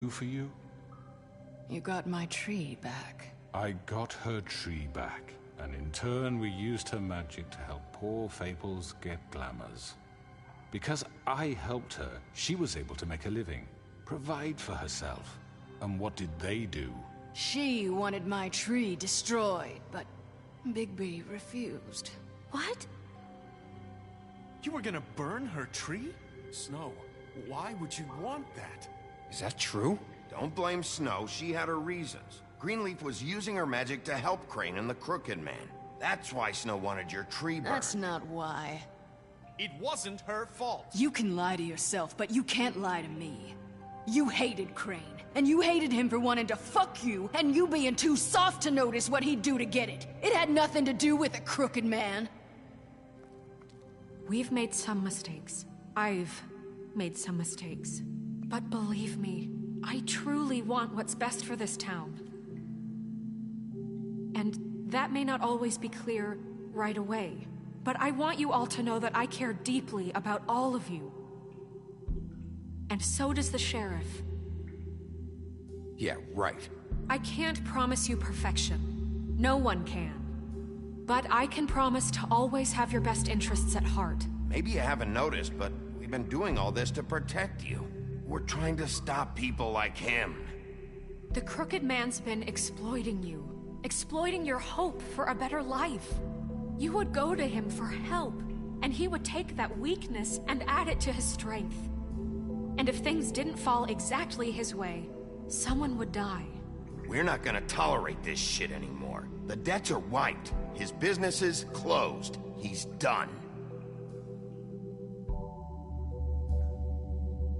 do for you? You got my tree back. I got her tree back, and in turn we used her magic to help poor Faples get glamours. Because I helped her, she was able to make a living, provide for herself. And what did they do? She wanted my tree destroyed, but Bigby refused. What? You were gonna burn her tree? Snow, why would you want that? Is that true? Don't blame Snow, she had her reasons. Greenleaf was using her magic to help Crane and the Crooked Man. That's why Snow wanted your tree burned. That's not why. It wasn't her fault. You can lie to yourself, but you can't lie to me. You hated Crane, and you hated him for wanting to fuck you, and you being too soft to notice what he'd do to get it. It had nothing to do with the Crooked Man. We've made some mistakes. I've made some mistakes. But believe me, I truly want what's best for this town. And that may not always be clear right away, but I want you all to know that I care deeply about all of you. And so does the sheriff. Yeah, right. I can't promise you perfection. No one can. But I can promise to always have your best interests at heart. Maybe you haven't noticed, but we've been doing all this to protect you. We're trying to stop people like him. The Crooked Man's been exploiting you. Exploiting your hope for a better life. You would go to him for help, and he would take that weakness and add it to his strength. And if things didn't fall exactly his way, someone would die. We're not gonna tolerate this shit anymore. The debts are wiped. His business is closed. He's done.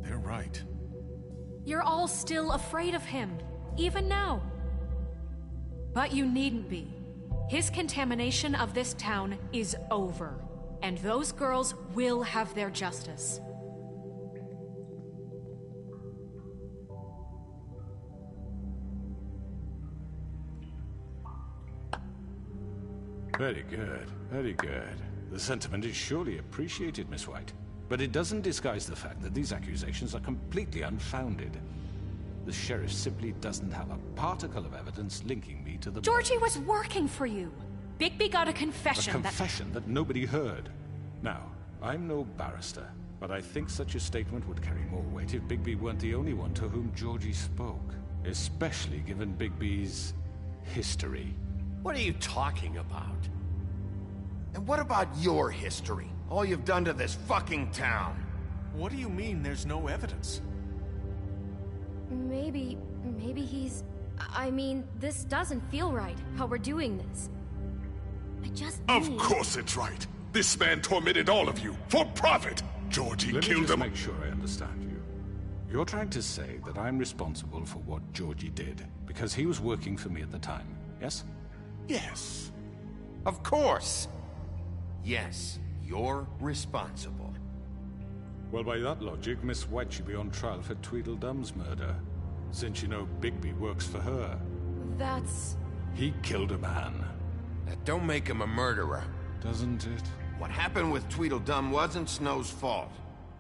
They're right. You're all still afraid of him, even now. But you needn't be. His contamination of this town is over, and those girls will have their justice. Very good, very good. The sentiment is surely appreciated, Miss White. But it doesn't disguise the fact that these accusations are completely unfounded. The sheriff simply doesn't have a particle of evidence linking me to the... Georgie was working for you. Bigby got a confession A confession that nobody heard. Now, I'm no barrister, but I think such a statement would carry more weight if Bigby weren't the only one to whom Georgie spoke. Especially given Bigby's history. What are you talking about? And what about your history? All you've done to this fucking town. What do you mean there's no evidence? Maybe he's... I mean, this doesn't feel right, how we're doing this. I just Of course it's right. This man tormented all of you, for profit! Georgie Let killed me just him. make sure I understand you. You're trying to say that I'm responsible for what Georgie did, because he was working for me at the time, yes? Yes. Of course. Yes, you're responsible. Well, by that logic, Miss White should be on trial for Tweedledum's murder, since you know Bigby works for her. That's... He killed a man. That don't make him a murderer. Doesn't it? What happened with Tweedledum wasn't Snow's fault.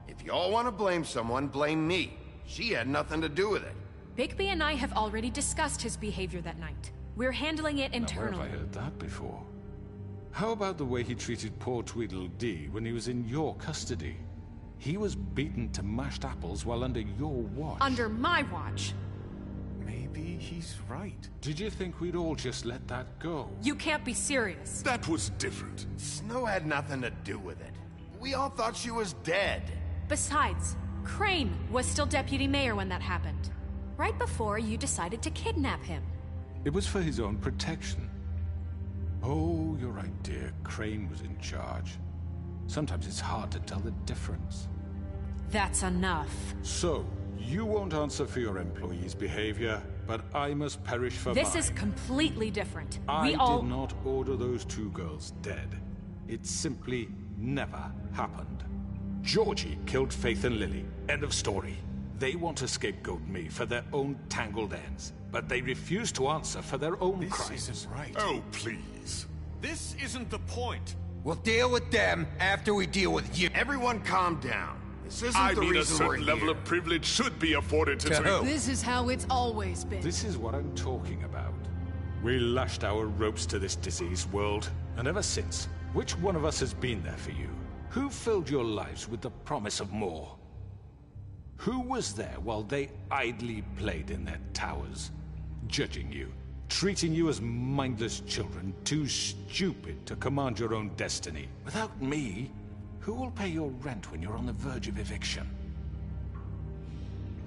If you all want to blame someone, blame me. She had nothing to do with it. Bigby and I have already discussed his behavior that night. We're handling it Now, internally. where have I heard that before? How about the way he treated poor Tweedledee when he was in your custody? He was beaten to mashed apples while under your watch. Under my watch. Maybe he's right. Did you think we'd all just let that go? You can't be serious. That was different. Snow had nothing to do with it. We all thought she was dead. Besides, Crane was still deputy mayor when that happened. Right before you decided to kidnap him. It was for his own protection. Oh, you're right, dear. Crane was in charge. Sometimes it's hard to tell the difference. That's enough. So, you won't answer for your employees' behavior, but I must perish for This mine. is completely different. I We all... did not order those two girls dead. It simply never happened. Georgie killed Faith and Lily. End of story. They want to scapegoat me for their own tangled ends, but they refuse to answer for their own This crimes. isn't right. Oh, please. This isn't the point. We'll deal with them after we deal with you. Everyone calm down. This isn't I the mean, a reason we're certain level here. of privilege should be afforded to who? This is how it's always been. This is what I'm talking about. We lashed our ropes to this diseased world, and ever since, which one of us has been there for you? Who filled your lives with the promise of more? Who was there while they idly played in their towers, judging you, treating you as mindless children, too stupid to command your own destiny? Without me, who will pay your rent when you're on the verge of eviction?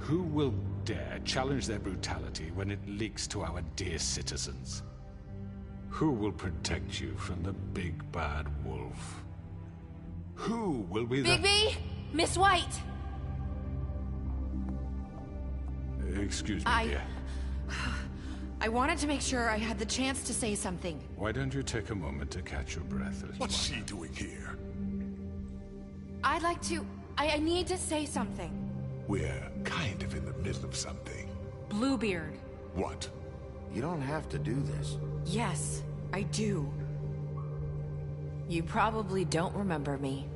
Who will dare challenge their brutality when it leaks to our dear citizens? Who will protect you from the big bad wolf? Who will be the... Bigby! Miss White! Excuse me, dear. I wanted to make sure I had the chance to say something. Why don't you take a moment to catch your breath? What's she doing here? I'd like to... I need to say something. We're kind of in the middle of something. Bluebeard. What? You don't have to do this. Yes, I do. You probably don't remember me.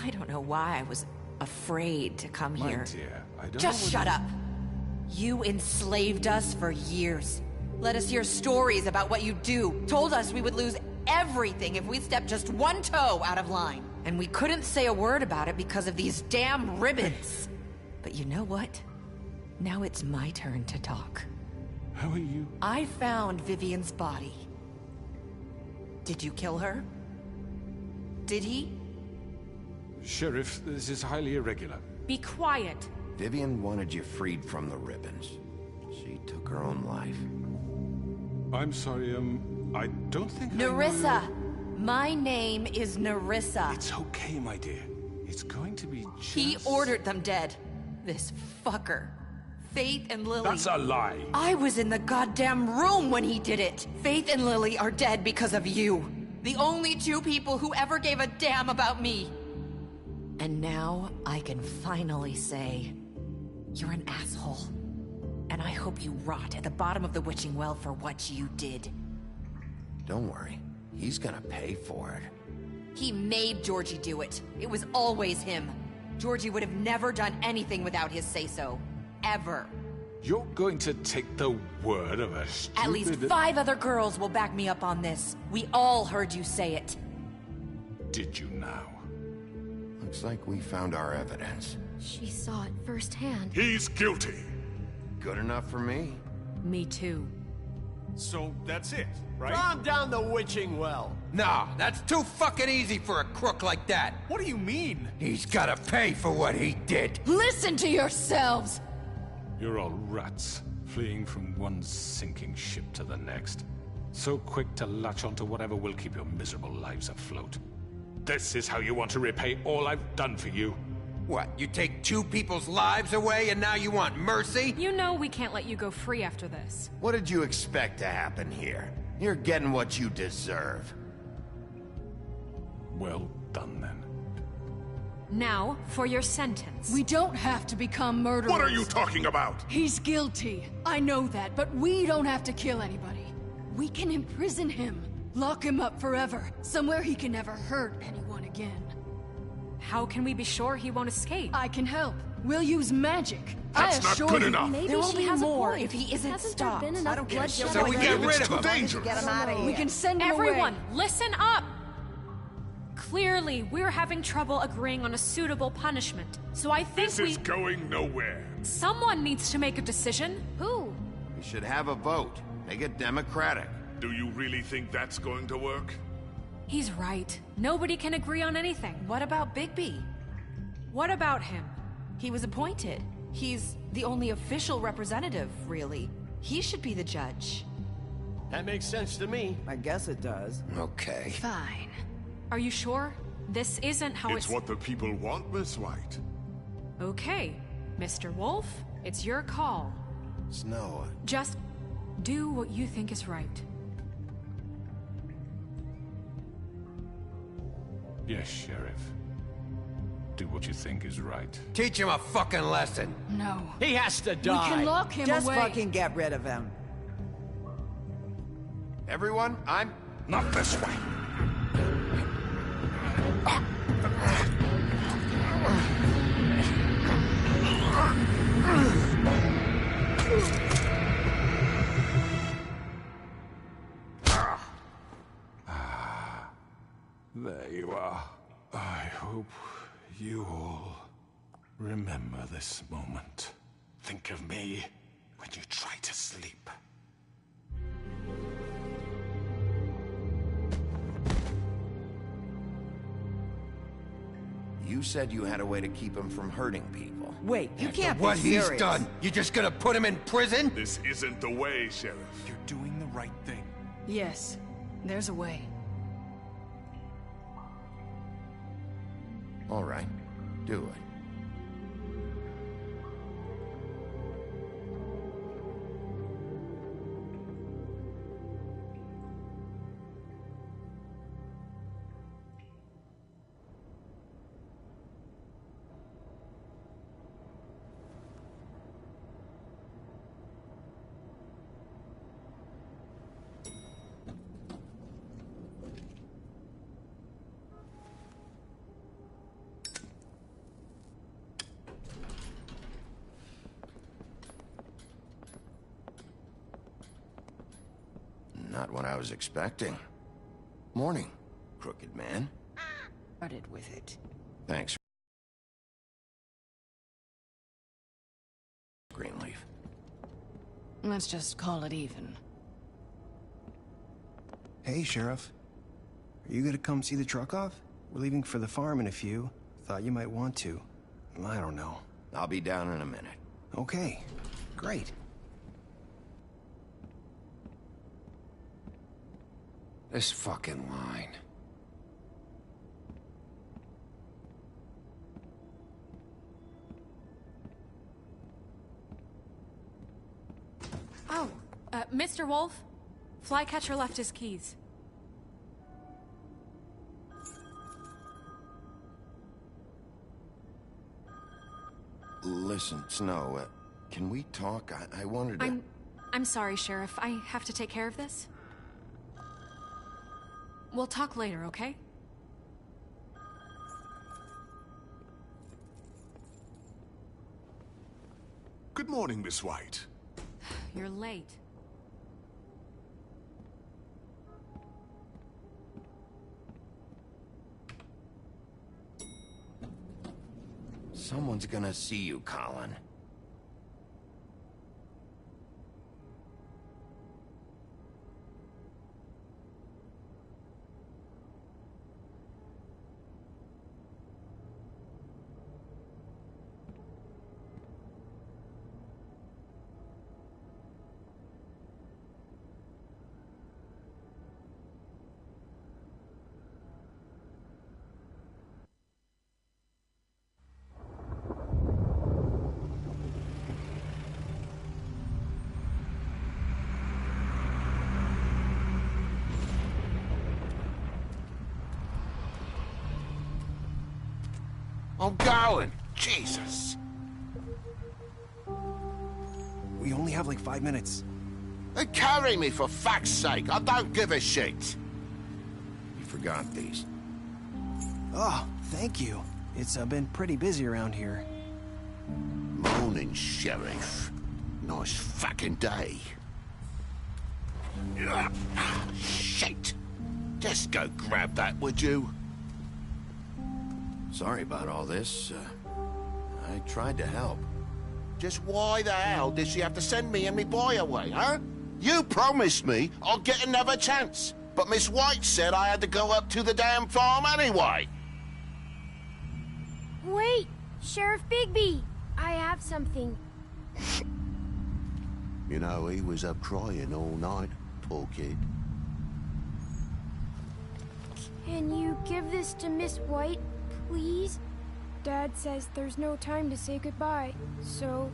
I don't know why I was afraid to come My here. dear, I don't Just know shut up. You enslaved us for years. Let us hear stories about what you do. Told us we would lose everything if we stepped just one toe out of line. And we couldn't say a word about it because of these damn ribbons. But you know what? Now it's my turn to talk. How are you? I found Vivian's body. Did you kill her? Did he? Sheriff, this is highly irregular. Be quiet. Vivian wanted you freed from the ribbons. She took her own life. I'm sorry, I don't think Nerissa! My name is Nerissa. It's okay, my dear. It's going to be just... He ordered them dead. This fucker. Faith and Lily. That's a lie. I was in the goddamn room when he did it. Faith and Lily are dead because of you. The only two people who ever gave a damn about me. And now I can finally say, you're an asshole. And I hope you rot at the bottom of the witching well for what you did. Don't worry. He's gonna pay for it. He made Georgie do it. It was always him. Georgie would have never done anything without his say-so. Ever. You're going to take the word of a stupid... At least 5 other girls will back me up on this. We all heard you say it. Did you now? Looks like we found our evidence. She saw it firsthand. He's guilty. Good enough for me. Me too. So that's it, right? Calm down the witching well. Nah, that's too fucking easy for a crook like that. What do you mean? He's gotta pay for what he did. Listen to yourselves! You're all rats, fleeing from one sinking ship to the next. So quick to latch onto whatever will keep your miserable lives afloat. This is how you want to repay all I've done for you? What, you take 2 people's lives away and now you want mercy? You know we can't let you go free after this. What did you expect to happen here? You're getting what you deserve. Well done, then. Now, for your sentence. We don't have to become murderers. What are you talking about? He's guilty. I know that, but we don't have to kill anybody. We can imprison him. Lock him up forever. Somewhere he can never hurt anyone again. How can we be sure he won't escape? I can help. We'll use magic. That's I not assure good you. enough. Maybe There will she be has more a point. if he isn't Hasn't stopped. there been enough bloodshed So we already? get rid of It's too him. dangerous. Get him out of here. We can send him Everyone, away. listen up! Clearly, we're having trouble agreeing on a suitable punishment. So I think This is going nowhere. someone needs to make a decision. Who? We should have a vote. Make it democratic. Do you really think that's going to work? He's right. Nobody can agree on anything. What about Bigby? What about him? He was appointed. He's the only official representative, really. He should be the judge. That makes sense to me. I guess it does. Okay. Fine. Are you sure? This isn't how It's what the people want, Miss White. Okay, Mr. Wolf, it's your call. Snow, Just do what you think is right. Yes, Sheriff. Do what you think is right. Teach him a fucking lesson. No. He has to We die. can lock him Just away. fucking get rid of him. everyone, I'm... Not this way. There you are. I hope you all remember this moment. Think of me when you try to sleep. You said you had a way to keep him from hurting people. Wait, you After can't what be serious. he's done, you just gonna put him in prison? This isn't the way, Sheriff. You're doing the right thing. Yes, there's a way. All right, do it. Not what I was expecting. Morning, crooked man. Started with it. Thanks, Greenleaf. Let's just call it even. Hey, Sheriff. Are you gonna come see the truck off? We're leaving for the farm in a few. Thought you might want to. I don't know. I'll be down in a minute. Okay, great. This fucking line. Oh, Mr. Wolf? Flycatcher left his keys. Listen, Snow, can we talk? I wanted to... I'm sorry, Sheriff. I have to take care of this. We'll talk later, okay? Good morning, Miss White. You're late. Someone's gonna see you, Colin. I'm going! Jesus! We only have like 5 minutes. Then carry me for fuck's sake! I don't give a shit! You forgot these. Oh, thank you. It's been pretty busy around here. Morning, Sheriff. Nice fucking day. Shit! Just go grab that, would you? Sorry about all this. I tried to help. Just why the hell did she have to send me and me boy away, huh? You promised me I'll get another chance, but Miss White said I had to go up to the damn farm anyway. Wait, Sheriff Bigby, I have something. You know, he was up crying all night, poor kid. Can you give this to Miss White, please? Dad says there's no time to say goodbye, so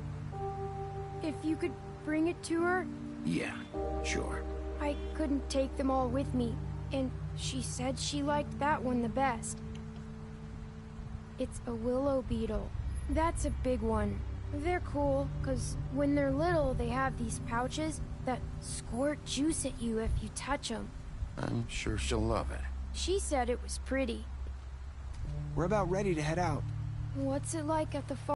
if you could bring it to her? Yeah, sure. I couldn't take them all with me, and she said she liked that one the best. It's a willow beetle. That's a big one. They're cool, 'cause when they're little, they have these pouches that squirt juice at you if you touch them. I'm sure she'll love it. She said it was pretty. We're about ready to head out. What's it like at the farm?